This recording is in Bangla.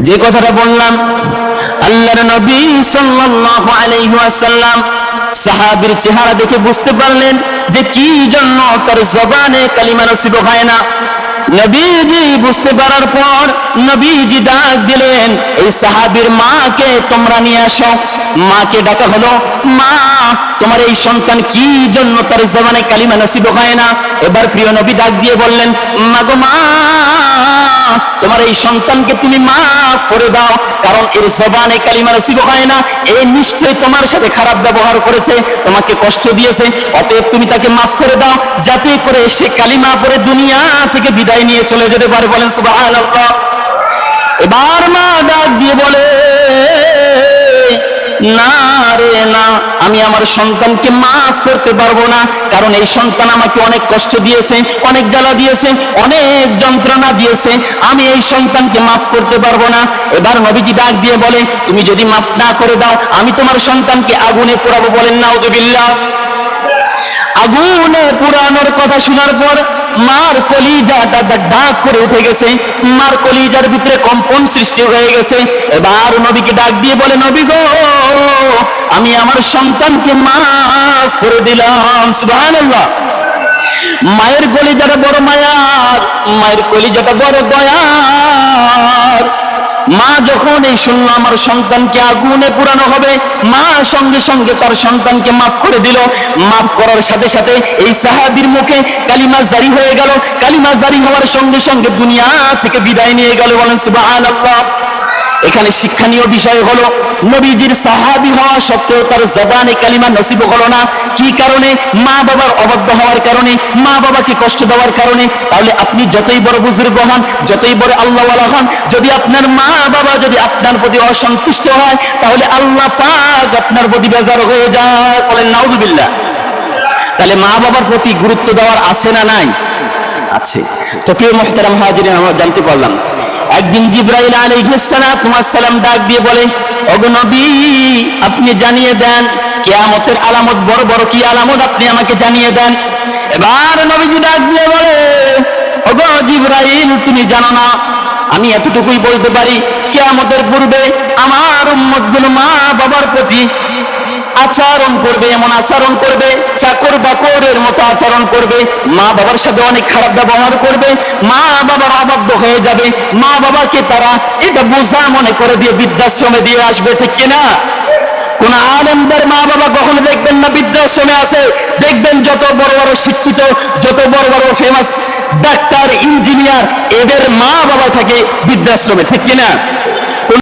যে কথাটা বললাম, আল্লাহর নবী সাল্লাল্লাহু আলাইহি ওয়াসাল্লাম সাহাবীর চেহারা দেখে বুঝতে পারলেন যে কি জন্য তার জবানে কালিমা নসিব হয় না। নবীজি বুঝতে পারার পর নবীজি ডাক দিলেন, এই সাহাবীর মাকে তোমরা নিয়ে আসো। মাকে ডাকা হলো, মা তোমার এই সন্তান কি জন্য তার জবানে কালিমা নসিব হয় না? এবার প্রিয় নবী ডাক দিয়ে বললেন, মা গো মা, তোমার এই সন্তানকে তুমি মাফ করে দাও, কারণ এর জবানে কালিমা নসিব হয় না। এ নিশ্চয়ই তোমার সাথে খারাপ ব্যবহার করেছে, তোমাকে কষ্ট দিয়েছে, অতএব তুমি তাকে মাফ করে দাও, যাতে করে সে কালিমা পড়ে দুনিয়া থেকে বিদায় নিয়ে চলে যেতে পারে। বলেন সুবহানাল্লাহ। এবার মা ডাক দিয়ে বলে, না রে না, আমি আমার সন্তানকে মাফ করতে পারবো না, কারণ এই সন্তান আমাকে অনেক কষ্ট দিয়েছে, অনেক জ্বালা দিয়েছে, অনেক যন্ত্রণা দিয়েছে, আমি এই সন্তানকে মাফ করতে পারবো না। এবার নবীজি ডাক দিয়ে বলে, তুমি যদি মাফ না করে দাও, আমি তোমার সন্তানকে আগুনে পোড়াবো। বলেন নাউজুবিল্লাহ। আগুনে পুরানোর কথা শোনার পর মার কলিজাটা ডাক করে উঠে গেছে, মার কলিজার ভিতরে কম্পন সৃষ্টি হয়ে গেছে। এবার নবীকে ডাক দিয়ে বলে, নবী গো, আমি আমার সন্তানকে মাফ করে দিলাম। সুবহানাল্লাহ। মায়ের কলিজাটা বড় মায়ার, মায়ের কলিজাটা বড় দয়ার। মা যখন এই শুনলো আমার সন্তানকে আগুনে পুরানো হবে, মা সঙ্গে সঙ্গে তার সন্তানকে মাফ করে দিল। মাফ করার সাথে সাথে এই সাহাবীর মুখে কালিমা জারি হয়ে গেল। কালিমা জারি হওয়ার সঙ্গে সঙ্গে দুনিয়া থেকে বিদায় নিয়ে গেল। বলেন সুবহানাল্লাহ। এখানে শিক্ষণীয় বিষয় হলো, নবীজির সাহাবী হওয়া সত্ত্বেও তার জবানে কালিমা নসিব হলো না। কি কারণে? মা বাবার অবাধ্য হওয়ার কারণে, মা বাবাকে কষ্ট দেওয়ার কারণে। তাহলে আপনি যতই বড় বুজুর্গ হন, যতই বড় আল্লাহওয়ালা হন, যদি আপনার মা বাবা যদি আপনার প্রতি অসন্তুষ্ট হয়, তাহলে আল্লাহ পাক আপনার প্রতি বেজার হয়ে যায়। বলেন নাউজুবিল্লাহ। তাহলে মা বাবার প্রতি গুরুত্ব দেওয়ার আছে না নাই? আছে। তো প্রিয় মুহতারাম হাজিরিন, আমরা জানতে পারলাম একদিন জিবরাইল আলাইহিস সালাম ডাক দিয়ে বলে, ওগো নবী, আপনি জানিয়ে দেন কিয়ামতের আলামত, বড় বড় কি আলামত আপনি আমাকে জানিয়ে দেন। এবার নবীজি ডাক দিয়ে বলে, ওগো জিবরাইল, তুমি জানো না, আমি এতটুকুই বলতে পারি, কিয়ামতের পূর্বে আমার উম্মতগুলো মা বাবার প্রতি আচরণ করবে, এমন আচরণ করবে, চাকর বাকরের মতো আচরণ করবে, মা বাবার সাথে অনেক খারাপ ব্যবহার করবে, মা বাবার অবাধ্য হয়ে যাবে, মা বাবাকে তারা এটা বোঝা মনে করে দিয়ে বৃদ্ধাশ্রমে দিয়ে আসবে। ঠিক কিনা? কোন আলেমদের মা বাবা কখনো দেখবেন না বৃদ্ধাশ্রমে আছে। দেখবেন যত বড় বড় শিক্ষিত, যত বড় বড় ফেমাস ডাক্তার, ইঞ্জিনিয়ার, এদের মা বাবা থাকে বৃদ্ধাশ্রমে। ঠিক কিনা?